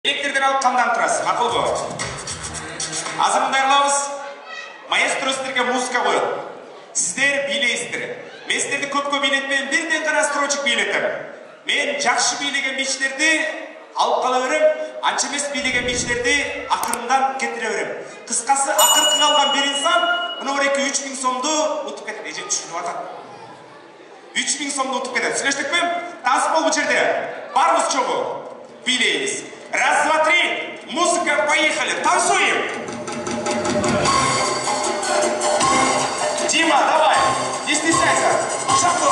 Электрден алып қамдан тұрасыз, мақұл ғой. Азыр мындай қылабыз. Маэстро сіздерге музыка қойылды. Сіздер билейсіздер. Мен сіздерді көп билетпеймін, бірден ғана строчек билетемін. Мен жақсы билеген бишілерді алып қала берем, анша емес билеген бишілерді ақырындан кетіре берем. Қысқасы ақырқы қалған бір инсан, мына ореке 3000 сомды ұтып кетеді. Ежен түшініп атады. 3000 сомды ұтып кетеді. Сөйлештік пен? Таныс бол бұл жерде. Бармыз чоғы. Билейміз. Раз, два, три. Музыка, поехали. Танцуем. Дима, давай. Не стесняйся. Шагу.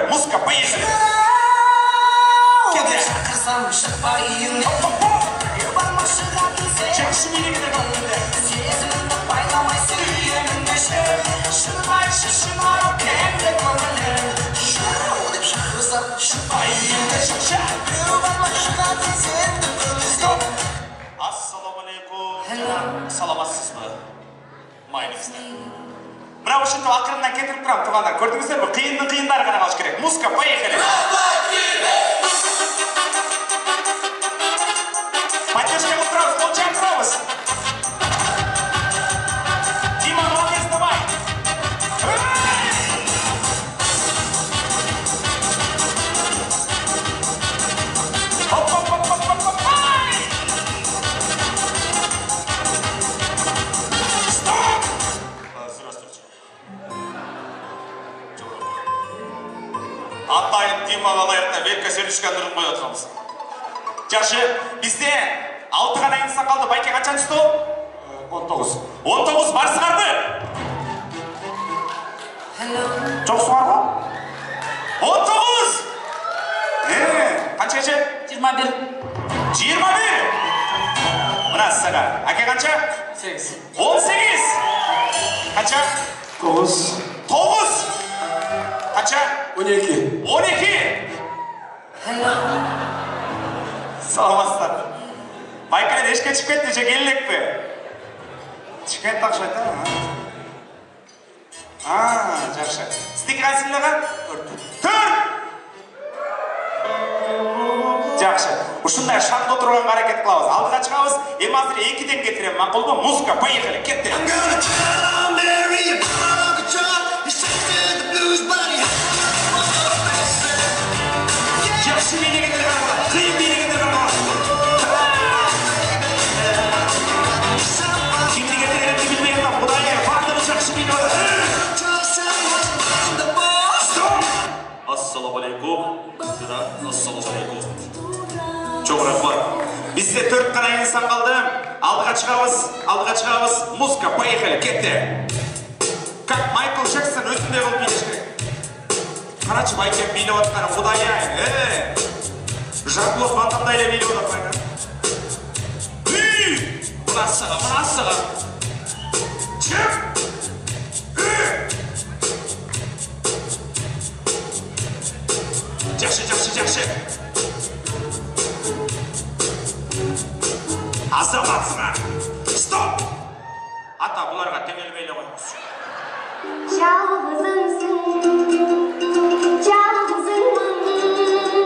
Музыка, поехали! Жақсы билеген қалды. Сезімді байламайсың үйеніңде шырмайшы шырмау кәмді көңілің шырау деп шақырсам шырмай үйенде шықша біреу бармашыға тезенді көңізді. Ассалаумалейкум. Саламатсыз ба? Майныңыздар. Мына үшінді ақырынан кетіріп тұрам тұрғандар. Көрдіңіздер бі? Қиынның қиындары ғана қалыш керек. Музыка, поехали! Поддержка отырамыз, қолчан тұрамыз. Дима, молодец, давай! Атайын Димаға лайықта Верка Сердючканы ұрын қой отырамыз. Жақшы, бізде 6 ғана инсан қалды. Байке қаншан түсті? 19. 19 бар сығарды? Жоқ сұғар ғой? 19! Қанша кеше? 21. 21! Мына сыға. Әке қанша? 8. 18! Қанша? 9. 9! Қанша? 12. 12! Саламатсыздар. Байкалар ешке шығып кетті, же келілек пе? Шығып кетті ақша айта ма? Жақшы. Сіздегі қайсылығы? 4! Жақшы. Ұшындай шаңды отырған қарекет қылауыз. Алдыға шығауыз, емазыр 2-ден кетірем. Мақұл ба? Музыка, поехали, кетті. Жақсы билегендер бар, қиын билегендер бар. Кімді кетіргенді білмеген бар, Құдайы, бардығы жақсы билеп отыр. Ассалаумалейкум. Ассалаумалейкум. Çok рахмат. Бізде 4 қана инсан қалды. Алдыға шығамыз. Музыка, поехали, кетті. Как Майкл Джексон өзінде қылып билеш керек. Қарачы байкен билеп отқаны, Құдайы. Жақлық бантамдайлы билеп отқаны. Мұна сыға. Чеп! Жақшы. Азаматсыңа. Стоп! Ата, бұларға теңелмейлі қойыңыз.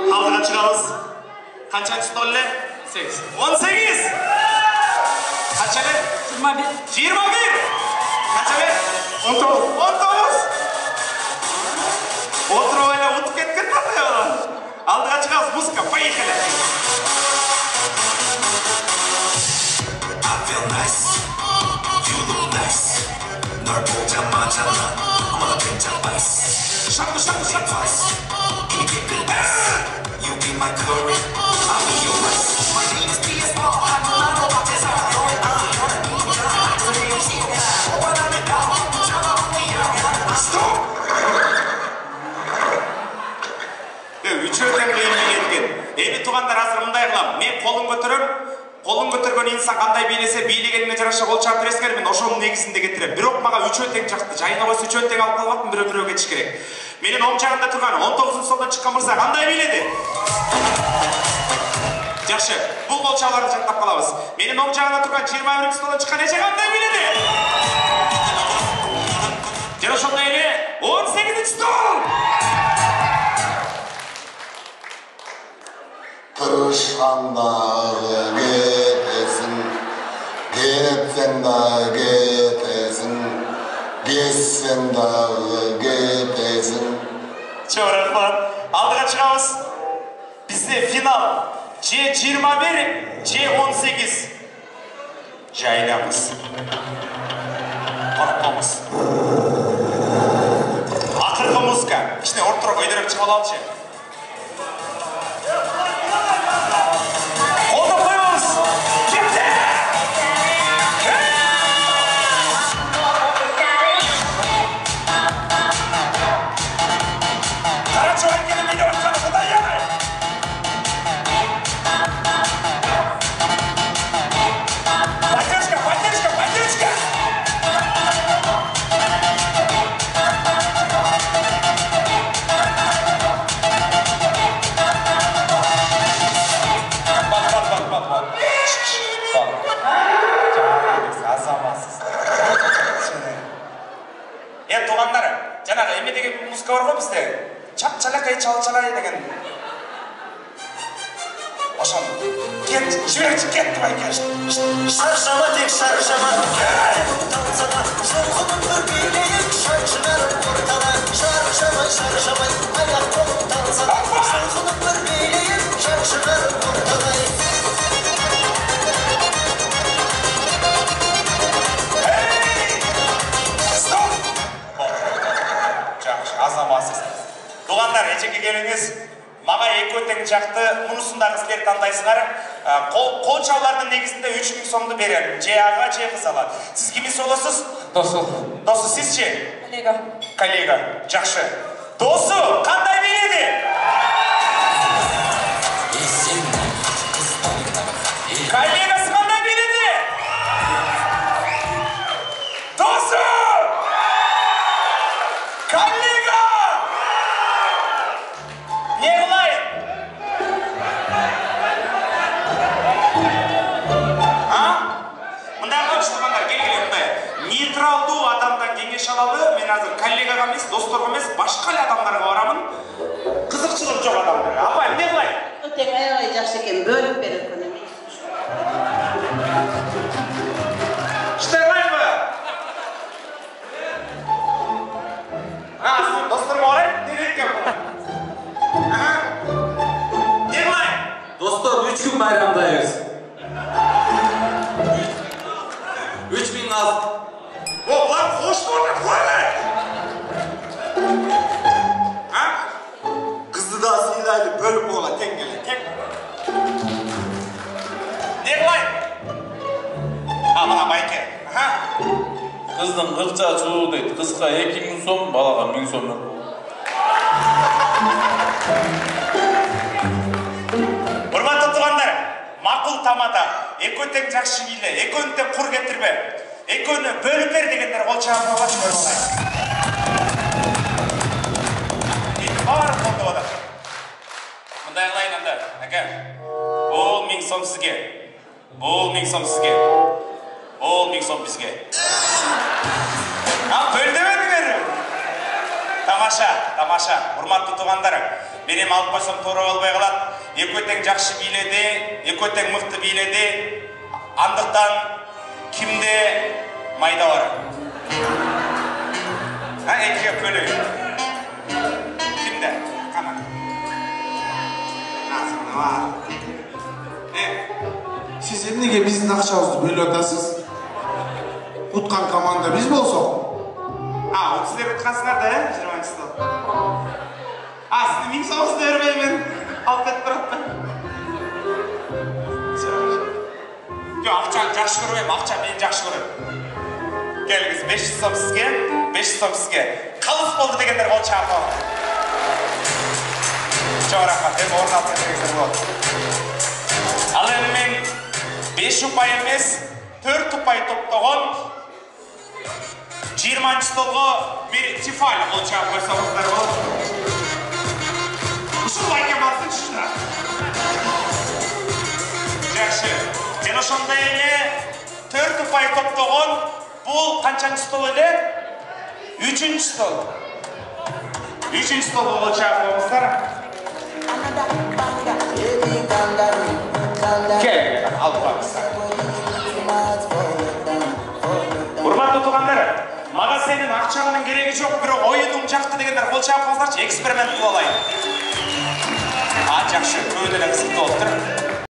Алдыға шығамыз. Қанша түсті олы? 8. 18! Қанша бер? 21. 21! Қанша бер? 19! Отыру әлі ұтып кеткен қандай олар? Алдыға шығамыз, музыка, поехали! I feel nice, you look nice. 널 보자마자 어머나 굉장히 nice. 샤크. Can you keep it nice? You be my curry, I'll be your rice. My name is B.S. Paul, I'm a lot of what is out. Stop! Үчөтен қиынлық еткен. Эми туғандар азыр мындай қылам. Мен қолын көтерген инсан қандай билесе, билегеніне жараша қол чарып бересіңер, мен ошоның негізінде кетірем. Бирок мага үчөө тең жакты. Жайына койсо үчөө тең алып калбаппын, бирөө кетиш керек. Менин оң жагымда турган 19-солдан чыккан мырза кандай биледи? Жакшы, бул кол чабууларды жаттап калабыз. Менин оң жагымда турган 21-солдан чыккан эже кандай биледи? Жана ошондой эле 18-стол. Tırışkandağı getesin, genetsen dağı getesin, geçsen dağı getesin. Çok rahmat. Aldığa çıkabız. Bizde final C21, C18. Jaylamız. Korkmamız. Akırkı muzika. İşte ortarak öydürüp çıkal alçı. Oldu koyumuz. Kimse? Karaçoğan gelin beni ortalığı da yanay. Поддержка, поддержка, поддержка! Туғандар, жаңағы эме деген музыка бар ғой бізде. Чап-чалақай, чал-чалай деген. Ошон, кет, жіберші, кет, давай, кет. Шаршама тек шаршама, танцада, шоқының бір билейін, шаршығарып ортада. Шаршамай, шаршамай, аяқ қолын танцада, шоқының бір билейін, шаршығарып ортада. Азамасыз. Туғандар, ечеке келіңіз. Маға екі өтең жақты, мұнысындағы сілер таңдайсыңар. Қол чаулардың негізінде 3000 сомды берер. Же аға, же қыз алады. Сіз кімі солысыз? Досы. Досы, сіз ше? Коллега. Коллега, жақшы. Досы, қандай биледі? Коллегасы қандай биледі? Досы! Коллега! Не қылайын? Мындай қылыш тұрғандар, келгелі, нейтралды адамдан кеңеш алалы, мен азыр коллегаға емес, достарға емес, башқа адамдарға барамын. Қызықшылық жоқ адамдар. Апай, не қылайын? Өтең аяғай жақсы екен, бөліп беріп көне емес. Штайлайын ба? Сен достарыма орайын, не керек бұл? Не қылайын? Достар, 3 gün bayramdayız. 3000 az. Бұлар қош болды, қойлай! Қызды да сыйлайды, бөліп бола, тең келе, тең. Не қылайын? Мына байке. Kızın 40 çoğu deydi. Kızga 2000 som, balaga 1000 som. Урматтуу туғандар, мақұл тамада, экөөтең жақшы биле, экөөнү де құр кетірбе, экөөнү бөліп бер дегендер қол чабып алайын, бөліп алайын. Бар қолды ода. Мындай қылайын анда, әке. Ол 1000 сом сізге. Ол 1000 сом сізге. Ол 1000 сом бізге. Бөлдемедіңер? Тамаша, тамаша. Урматтуу туғандар, менен алып қойсам тоора болбой калат. Экөөтең жакшы бийледи, экөөтең мыкты бийледи. Андыктан кимде майда бар? Экиге бөлөйүн. Кимде? Кана. Siz emnege bizdin akçabızды bölüp атасыз? Утқан команда biz болсок. Ол сіздер ұтқансыңар да, 20 стол. Сізді 1000 сомыңызды өрмеймін. Алып кетіп тұрады. Жоқ, ақшаны жақсы көрмеймін, ақша мені жақсы көрем. Келіңіз, 500 сом сізге, 500 сом сізге. Қалыс болды дегендер қол чағып алып. Жоқ, рахмат, орын алып дегендер болды. Ал енді мен 5 ұпай емес, 4 ұпай топтаған 20 stolga bir tifal olacak koysanızlar olur. Uşul aykemalsın şuna. Жақсы. Мен ошондой эле 4 упай топтогон бул канчанчы стол эле? 3-чү стол. 3-чү стол болчак болсаңыздар. Кел, алып барыңыздар. Урматтуу туугандар, мага сенин акчаңдын кереги жок, бирок оюнуң жакты дегендер болчак болсаңыздарчы, эксперимент кылып алайын. Жақсы, көбүнөн кызыктуу болуптур.